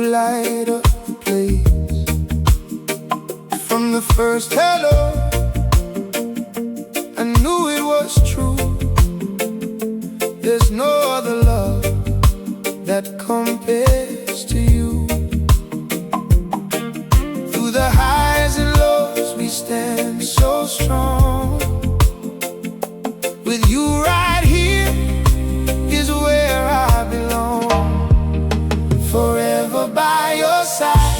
light up the place. From the first hello, I knew it was true. There's no other love that compares to you. Through the highs and lows we stand so strong. With you right here is where I belong. Forever by your side,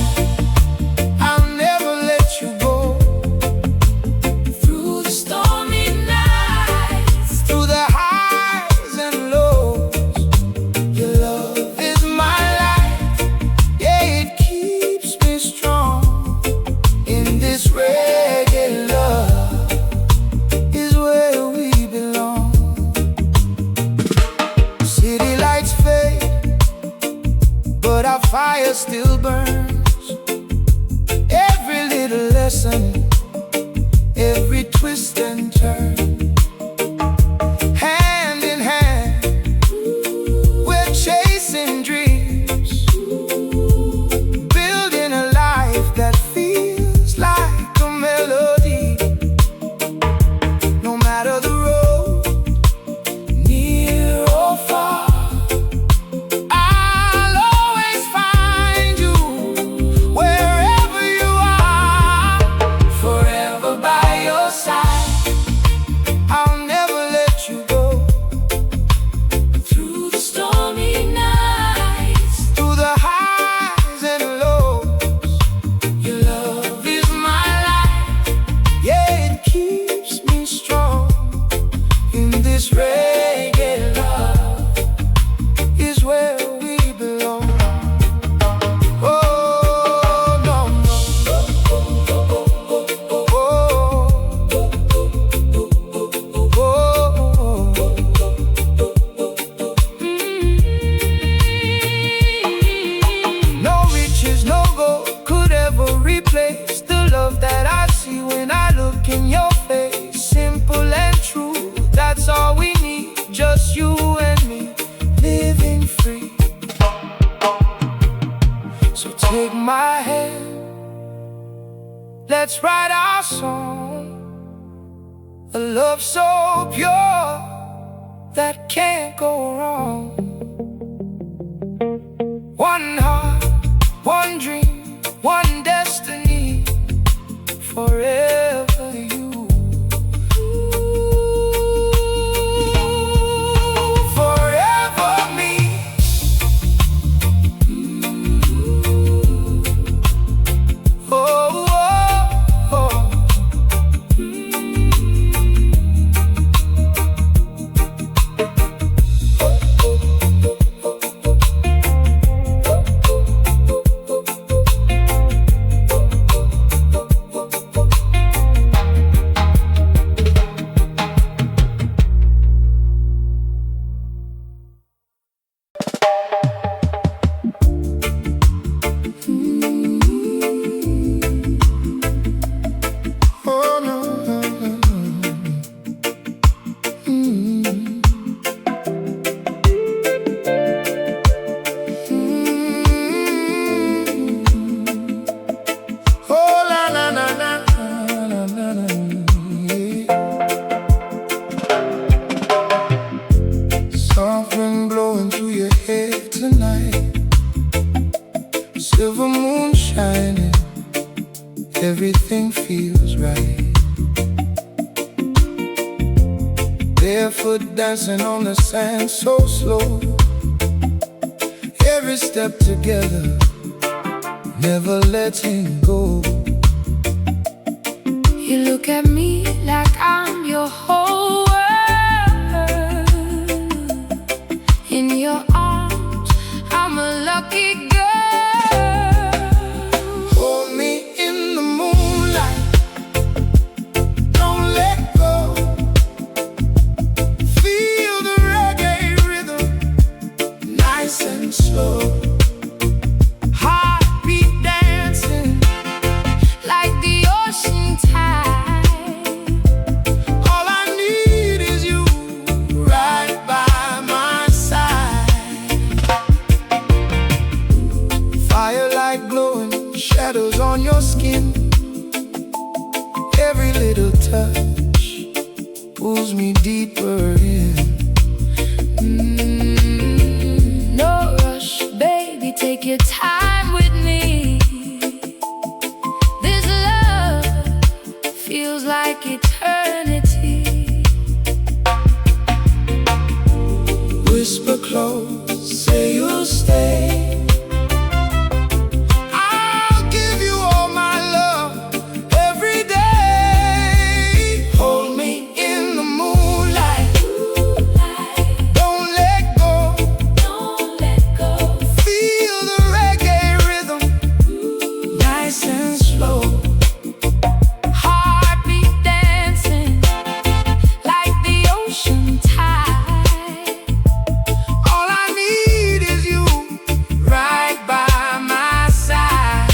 I'll never let you go. Through the stormy nights, through the highs and lows, your love is my life. Yeah, it keeps me strong. In this reggae love is where we belong. City lights fade, but our fire still burns. Every little lesson, every twist and turn. Hand in hand, we're chasing dreams, building a life that feels like a melody. No matter the road, near or far, I'll always find you wherever you are. Forever by your side, I'll never let you go. Through the stormy nights, through the highs and lows, your love is my life. Yeah, it keeps me strong. In this reggae love is where we belong. Oh, no, no. No riches, no gold could ever replace the love that I see when I look in your face. Simple and true, that's all we need. Just you and me, living free. So take my hand, let's write our song. A love so pure that can't go wrong. One heart, one dream, one destiny. Forever you, forever me. Oh, oh, oh. Oh, no, no, no, no. Oh, la, la, la, la, la, la, la, yeah. Soft wind blowing through your hair tonight. Silver moon shining, everything feels right. Barefoot dancing on the sand so slow. Every step together, never letting go. You look at me like I'm your whole world. In your arms, I'm a lucky girl. Hold me in the moonlight, don't let go. Feel the reggae rhythm, nice and slow. Heartbeat dancing like the ocean tide. All pulls me deeper in. No rush, baby, take your time with me. This love feels like eternity. Whisper close, say you'll stay. I'll give you all my love every day. Hold me in the moonlight. Don't let go. Feel the reggae rhythm, nice and slow. Heartbeat dancing like the ocean tide. All I need is you right by my side.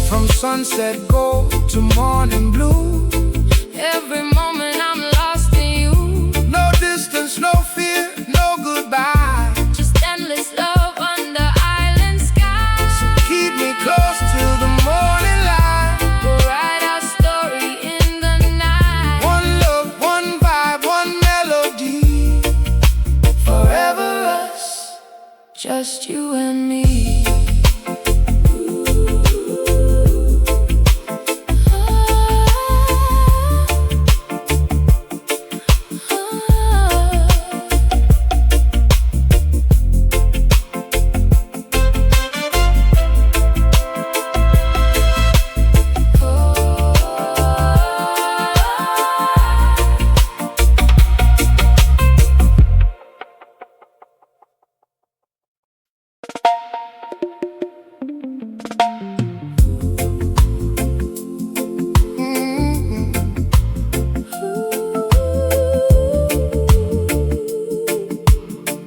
From sunset gold to morning blue, Every moment I'm lost in you. no distance, no fear, no goodbye. Just endless love under island skies. Keep me close till the morning light. We'll write our story in the night. One love, one vibe, one melody. Forever us, Just you and me.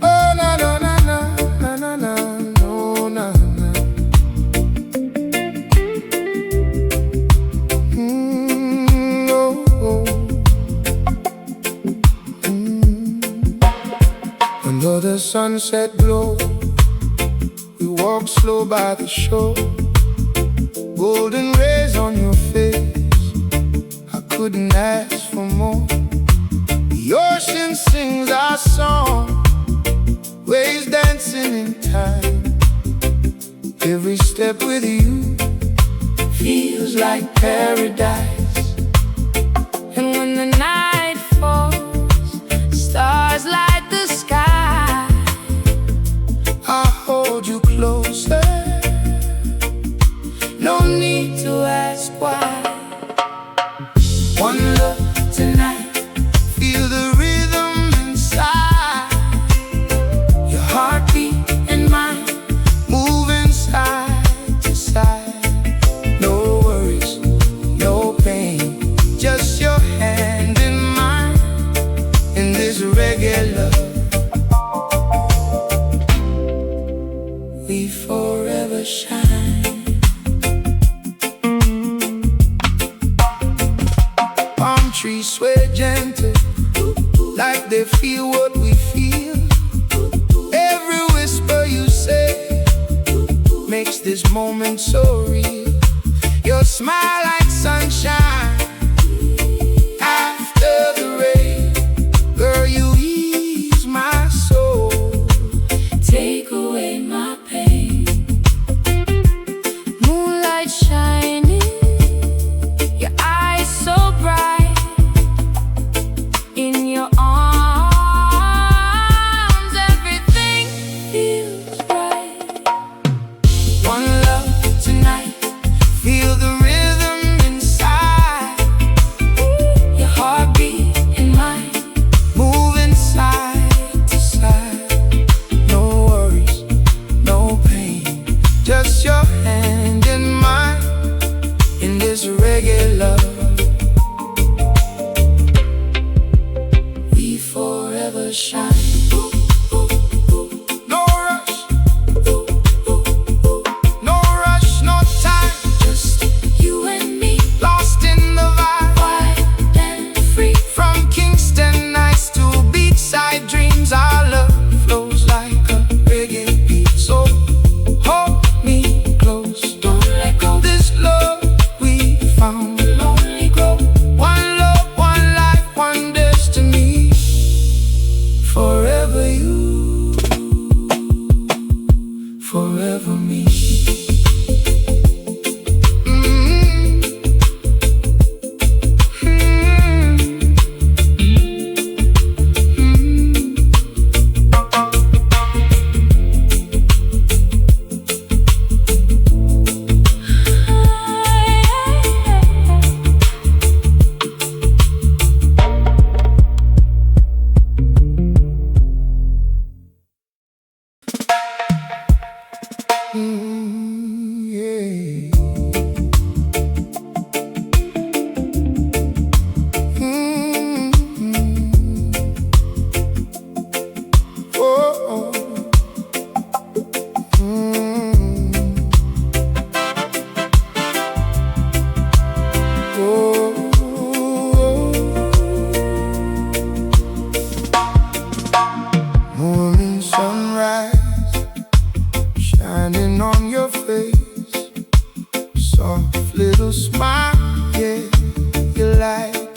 oh na na na na na na na, no na na. Oh, oh. Under the sunset glow, we walk slow by the shore. Golden rays on your face, I couldn't ask for more. The ocean sings our song, waves dancing in time. Every step with you feels like paradise. And when the night falls, stars light the sky. I hold you closer, no need to ask why. One look tonight, feel the rhythm inside. Your heartbeat and mine, moving side to side. No worries, no pain, just your hand in mine. In this reggae love, we forever shine. Palm trees sway gentle, like they feel what we feel. Every whisper you say makes this moment so real. Your smile like sunshine after the rain. Girl, you ease my soul. Take away my pain. Moonlight shining, your eyes so bright. In your arms, everything feels right. One love tonight, feel the rhythm inside.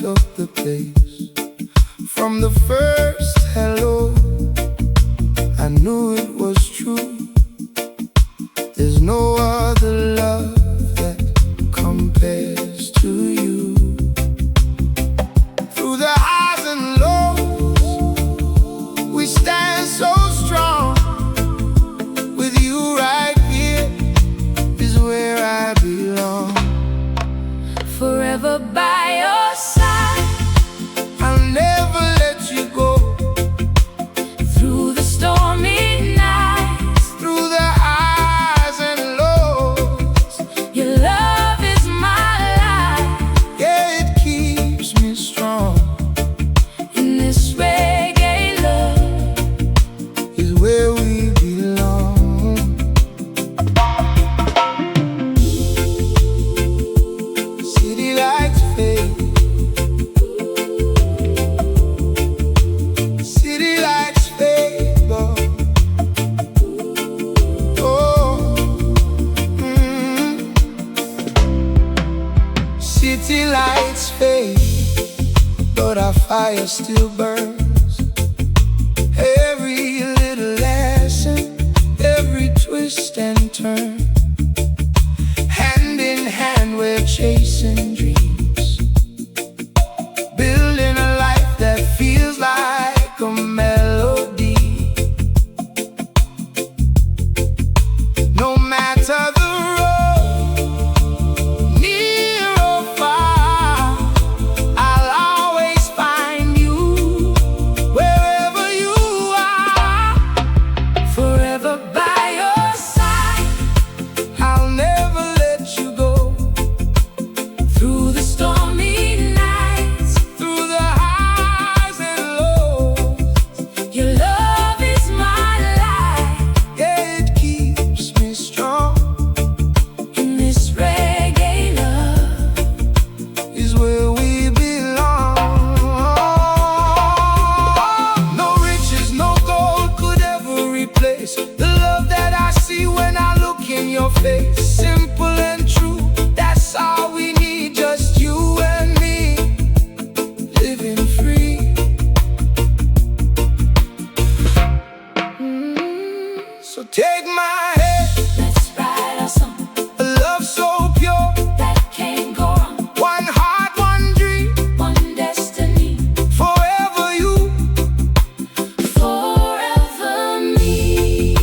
up the place. From the first hello, I knew it was true. There's no other love that compares to you. Through the highs and lows, we stand so strong. With you right here is where I belong. Forever by your side, I'll never let you go. through the stormy nights, Through the highs and lows, your love is my life. yeah, it keeps me strong. In this reggae love Is where we belong. City lights fade, city lights fade, but oh, city lights fade, but our fire still burns. Every little lesson, every twist and turn, hand in hand we're chasing dreams, building a life that feels like a melody. No matter the road, near or far, I'll always find you wherever you are. forever by your side, I'll never let you go. through the stormy nights, Through the highs and lows, your love is my life. yeah, it keeps me strong. In this reggae love Is where we belong. No riches, no gold could ever replace the love that I see when I look in your face. Simple and true, that's all we need. Just you and me, living free. So take my hand, let's write our song a love so pure. that can't go wrong. One heart, one dream, One destiny, forever you. forever me.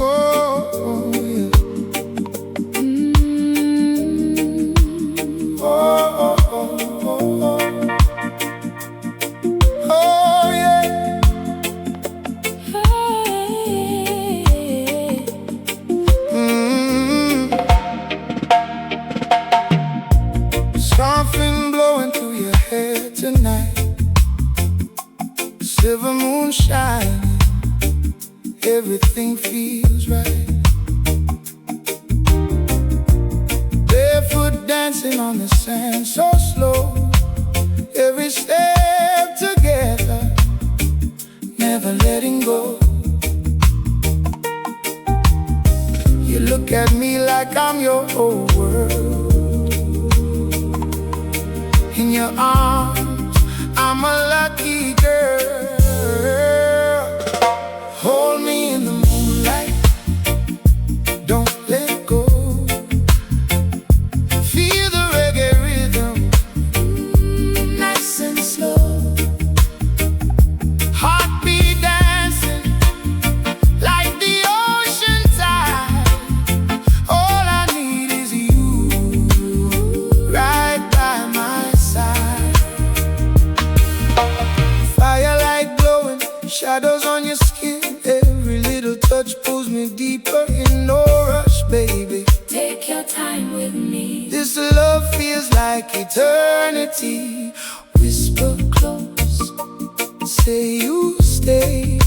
Oh, yeah. Oh, oh, oh, oh. Oh, yeah. Something blowing through your hair tonight. Silver moon shining. Everything feels right. Barefoot dancing on the sand so slow. Every step together, never letting go. You look at me like I'm your whole world. In your arms, I'm a lucky girl. Hold me in the moonlight, don't let go. Feel the reggae rhythm, Nice and slow, heartbeat dancing like the ocean tide. All I need is you, right by my side. Firelight glowing, shadows on your skin. Every little touch pulls me deeper in. No rush, baby. take your time with me. This love feels like eternity. Whisper close, say you stay.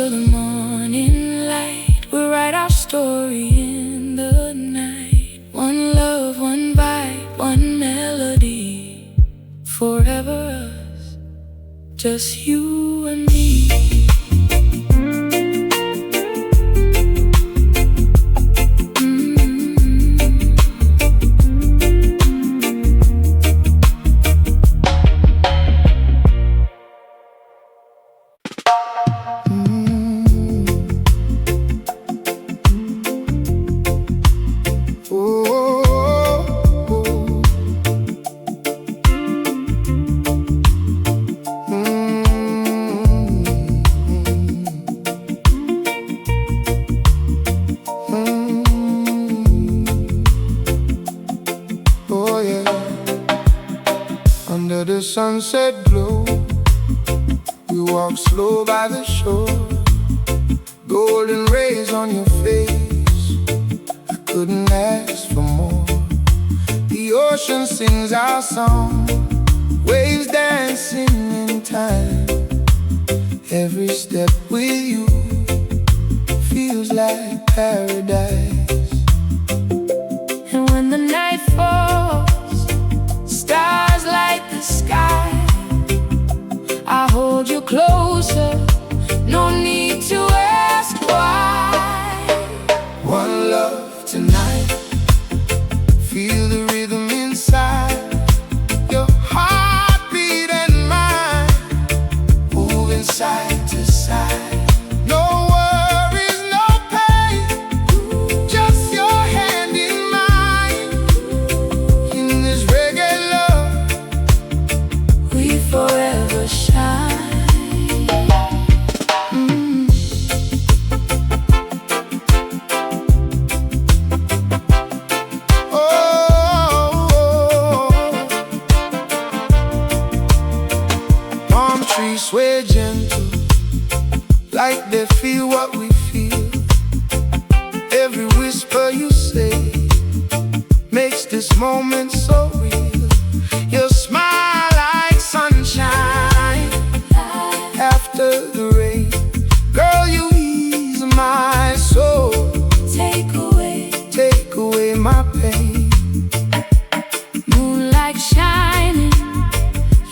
till the morning light. We'll write our story in the night. One love, one vibe, one melody. Forever us, just you and me. Under the sunset glow, we walk slow by the shore. Golden rays on your face, I couldn't ask for more. The ocean sings our song, waves dancing in time. Every step with you feels like paradise. And when the night falls, stars light the sky. I hold you closer, no need to ask why. One love tonight, feel the rhythm inside. Your heartbeat and mine, moving side to side. No worries, no pain, just your hand in mine. In this reggae love, we forever shine. Palm trees sway gentle, like they feel what we feel. Every whisper you say makes this moment so real. Your smile like sunshine after the rain. Girl, you ease my soul, take away my pain. Moonlight shining,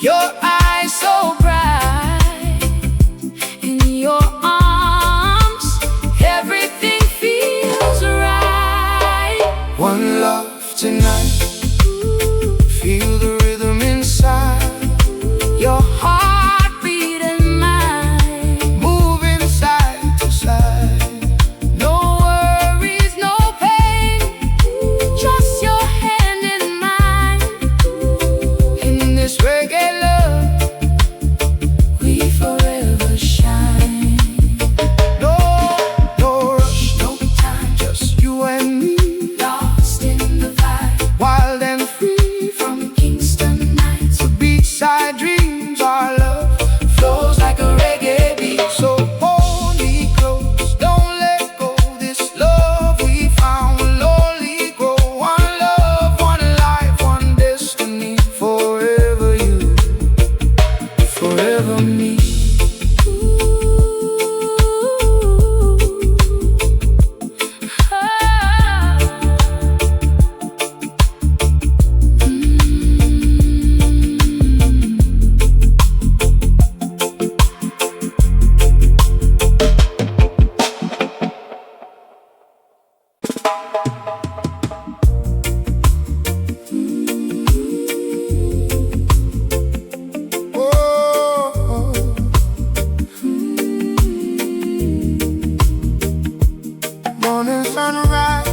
your eyes so bright. In your arms, everything feels right. One love tonight, feel the rhythm inside. Your heartbeat and mine, Moving side to side. no worries, no pain, just your hand in mine. In this reggae love, We forever shine. no rush, no time, just you and me. Lost in the vibe, Wild and free from from Kingston nights. the beachside dreams. Our love flows like a reggae beat. So hold me close, don't let go. This love we found will only grow. One love, one life, one destiny. Forever you, forever me. Oh, morning sunrise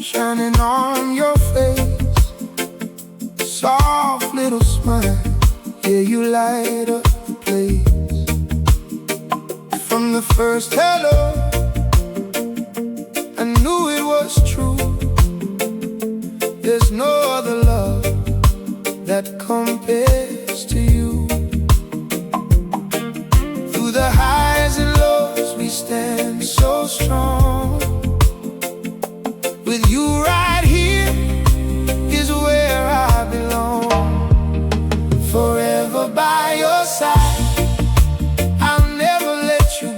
shining on your face. Soft little smile, yeah, you light up the place. From the first hello, I knew it was true. There's no other love that compares to you. Through the highs and lows, we stand so strong. With you right here is where I belong. Forever by your side, I'll never let you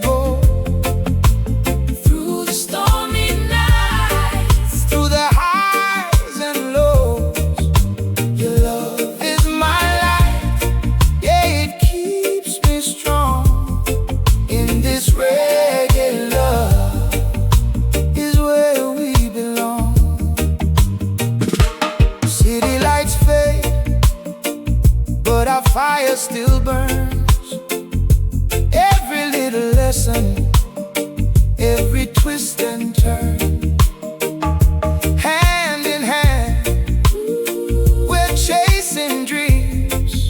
lesson, every twist and turn. Hand in hand, we're chasing dreams,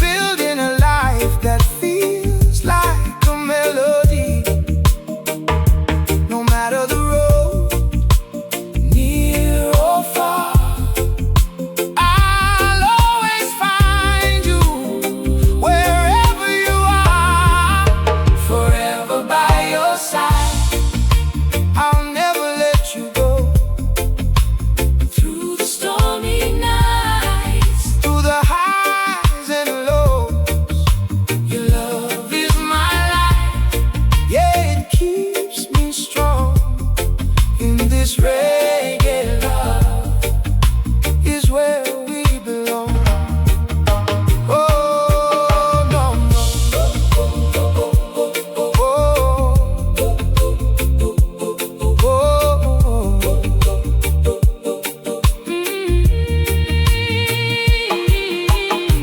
building a life that feels like a melody. No matter the road, near or far, I'll always find you wherever you are, forever by your side. I'll never let you go. Through the stormy nights, Through the highs and lows, your love is my life. yeah, it keeps me strong. In this reggae love is where we belong. Oh, no, no.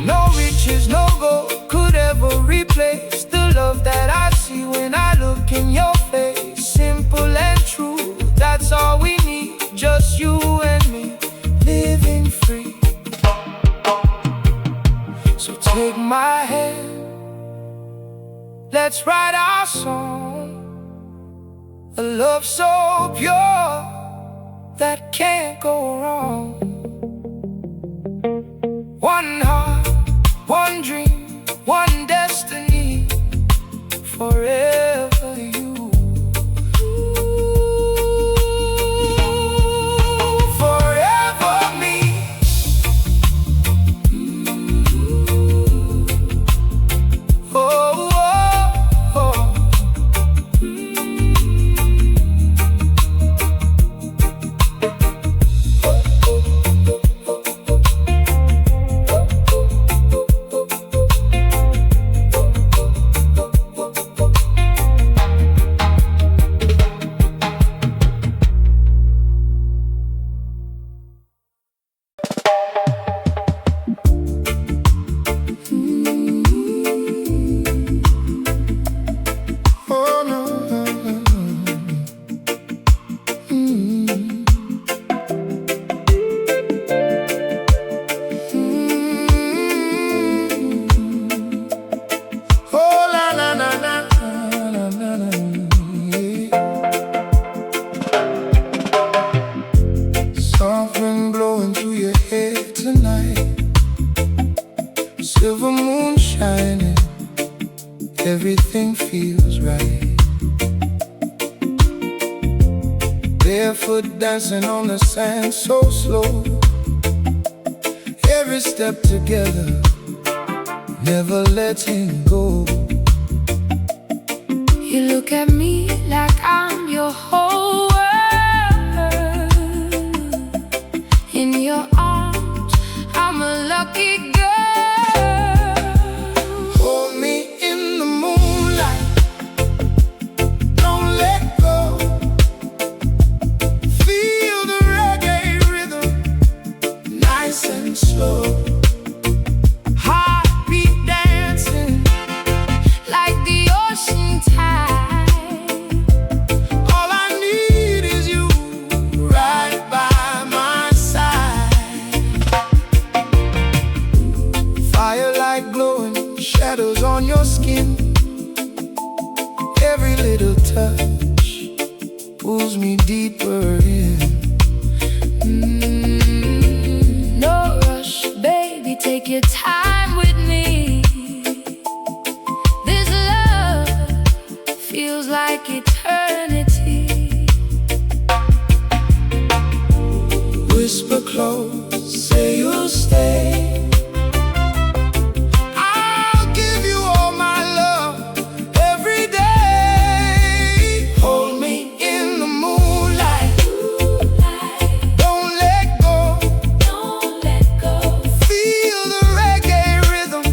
No riches, no gold could ever replace the love that I see when I look in your face. Simple and true, that's all we need. Just you and me, living free. So take my hand, let's write our song. A love so pure that can't go wrong. One heart, one dream, one destiny, forever you. Forever me. Oh, oh, oh. Oh, no. Oh, la, la, la, la, la, la, la, yeah. Soft wind blowing through your hair tonight, silver moon shining, everything feels right. Barefoot dancing on the sand so slow, every step together, never letting go. You look at me like I'm your whole world. In your arms, I'm a lucky girl. Hold me in the moonlight, don't let go. Feel the reggae rhythm, nice and slow. Heartbeat dancing Like the ocean tide, all I need is you right by my side. Firelight glowing, shadows on your skin, every little touch pulls me deeper in. no rush, baby, take your time with me. This love feels like eternity. Whisper close, say you'll stay. I'll give you all my love every day. Hold me in the moonlight, don't let go. Don't let go. Feel the reggae rhythm,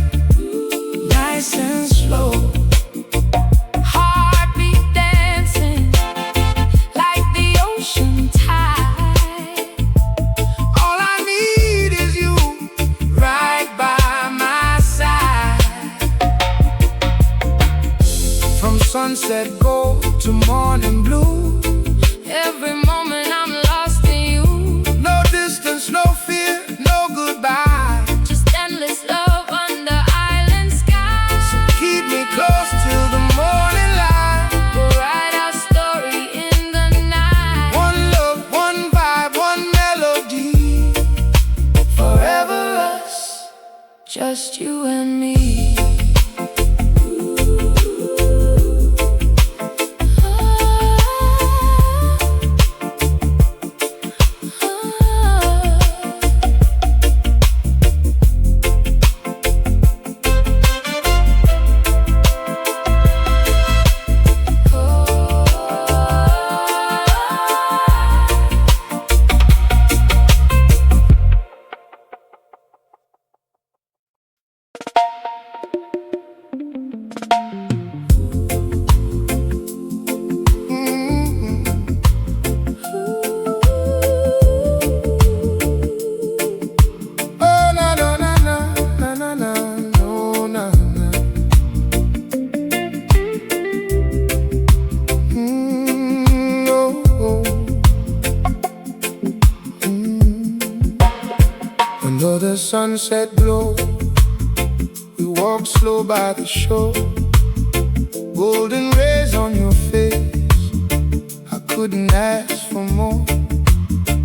nice and slow. Heartbeat dancing like the ocean tide. All I need is you From sunset gold to morning blue, Every moment I'm lost in you. no distance, no fear, no goodbye. Just endless love under island skies. Keep me close till the morning light. We'll write our story in the night. One love, one vibe, one melody. Forever us, just you and me. Oh, na na na na na na na, no na na. Oh, oh. Under the sunset glow, we walk slow by the shore. Golden rays on your face, I couldn't ask for more.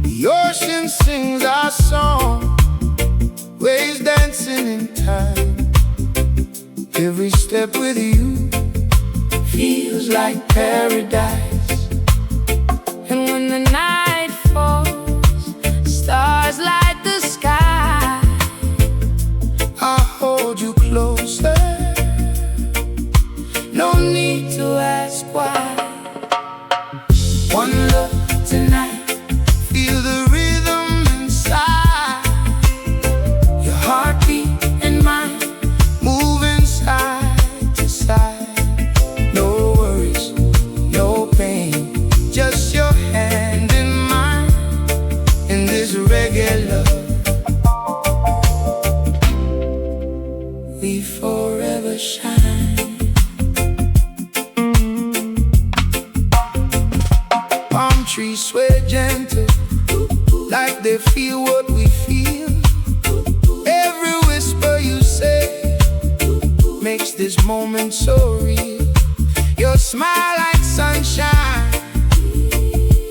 The ocean sings our song, waves dancing in time. Every step with you feels like paradise. And when the night falls, stars light the sky. I'll hold you closer, no need to ask why. One look tonight, feel the rhythm inside. Your heartbeat and mine, moving side to side. No worries, no pain, just your hand in mine. In this reggae love, we forever shine. Palm trees sway gentle, like they feel what we feel. Every whisper you say makes this moment so real. Your smile like sunshine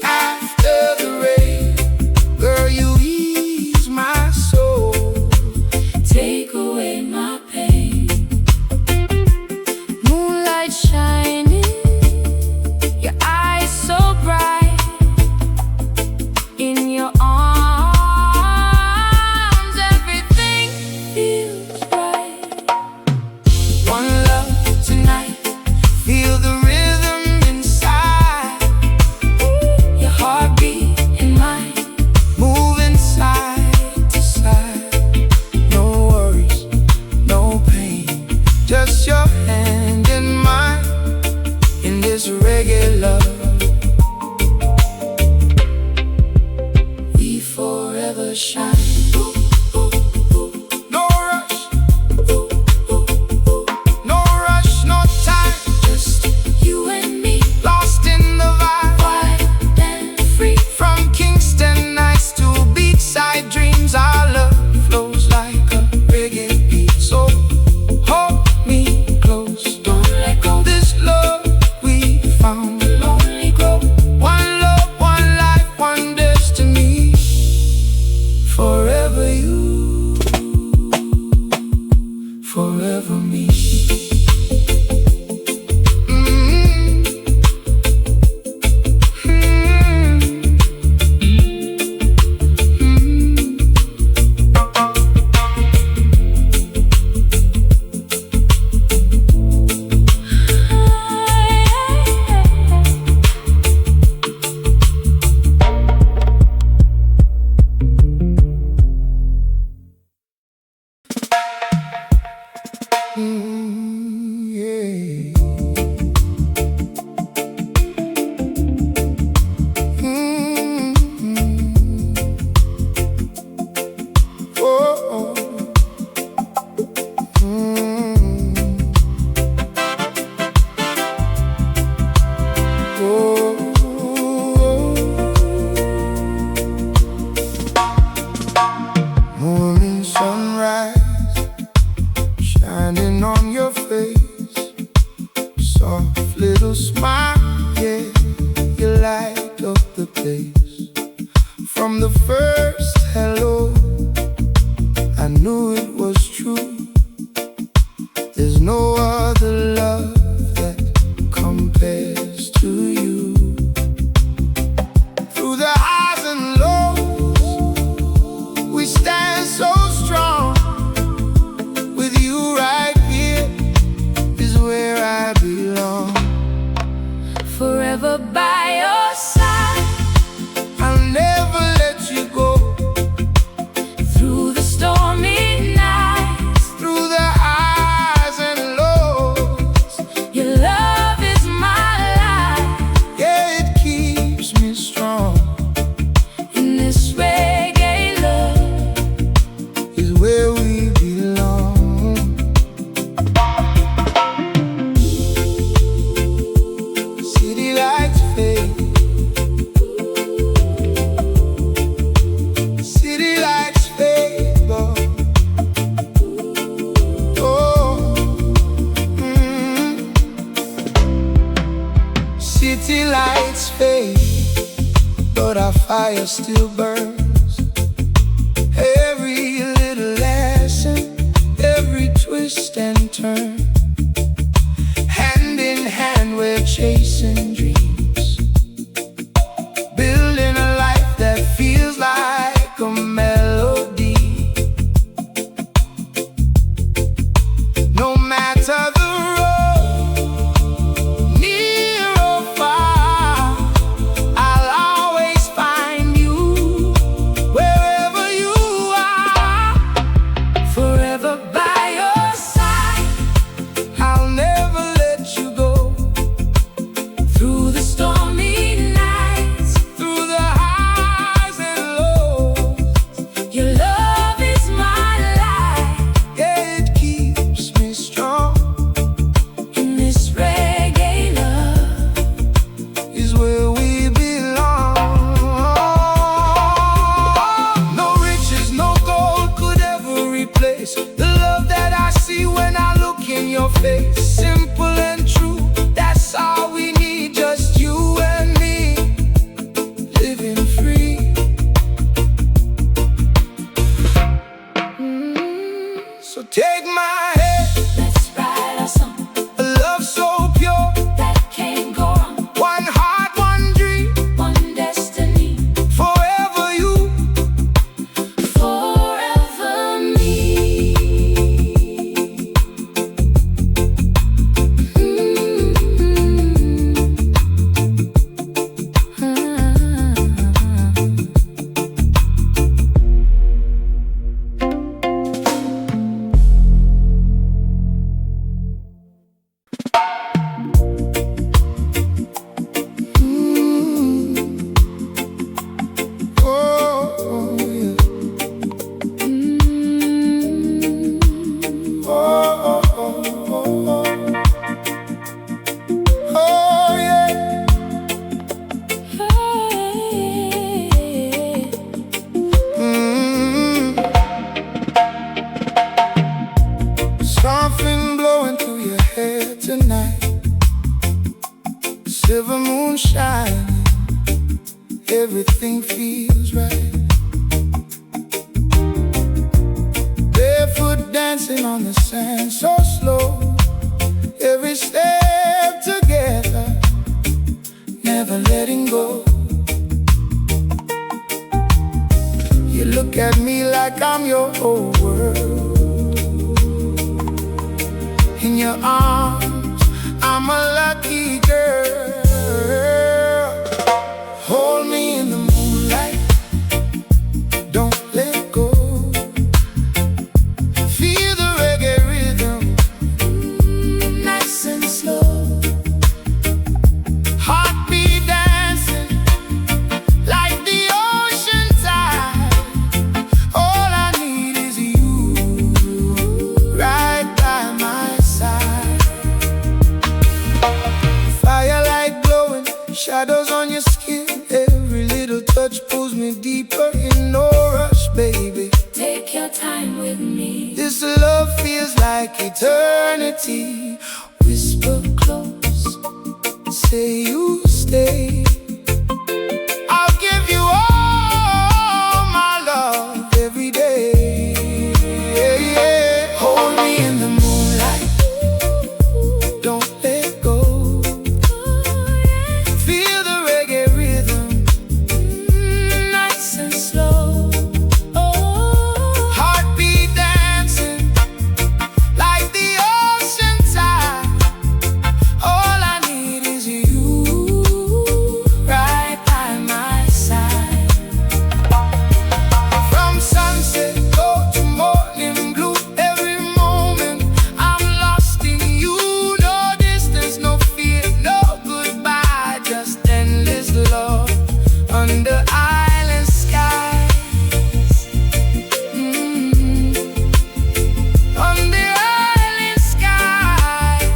after the rain. Girl, you ease my soul. Take away my pain. Moonlight shining, your eyes so bright. In your arms, everything feels right. One love tonight, feel the rhythm soft little smile, yeah, you light up the place. From the first hello, I knew it was true. There's no other love that compares to you. Through the highs and lows, we stand so strong. With you right here is where I belong. Forever by your side, I'll never let you go. through the stormy nights, Through the highs and lows, your love is my life. yeah, it keeps me strong. In this reggae love, Is where we belong. City lights fade, city lights fade, but oh, city lights fade, but our fire still burns. Every little lesson, every twist and turn, hand in hand we're chasing dreams, building a life that feels like a melody. No matter the road, near or far, I'll always find you wherever you are. forever by your side, I'll never let you go. through the stormy nights, Through the highs and lows, your love is my life. yeah, it keeps me strong. In this reggae love, Is where we belong. No riches, no gold could ever replace the love that I see when I look in your face. Simple and true, that's all we need, just you and me, living free. So take my hand, let's write a song a love so pure, that can't go wrong. one heart, one dream, One destiny, forever you. forever me. Oh, yeah. Oh, oh, oh, oh. Oh, yeah. Something blowing through your hair tonight. Silver moon shining. Everything feels right. Barefoot dancing on the sand so slow. Every step together, never letting go. You look at me like I'm your whole world. In your arms, I'm a lucky girl. Hold me in the moonlight, don't let go. Feel the reggae rhythm, Nice and slow, heartbeat dancing like the ocean tide. All I need is you, right by my side. Firelight glowing, shadows on your skin. Every little touch pulls me deeper. In no rush, baby. take your time with me. This love feels like eternity. Whisper close, say you stay. I'll give you all my love every day. Hold me in the moonlight, don't let go. Feel the reggae rhythm, nice and slow. Heartbeat dancing like the ocean tide. All I need is you right by my side. From sunset glow to morning blue, every moment I'm lost in you. No distance, no fear, no goodbye, just endless love under island skies. Under island skies.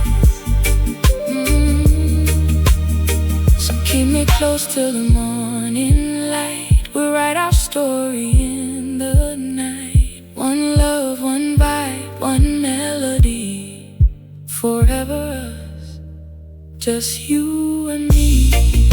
So keep me close till the morning light. We'll write our story in the night. One love, one vibe, one melody. Forever us, just you and me.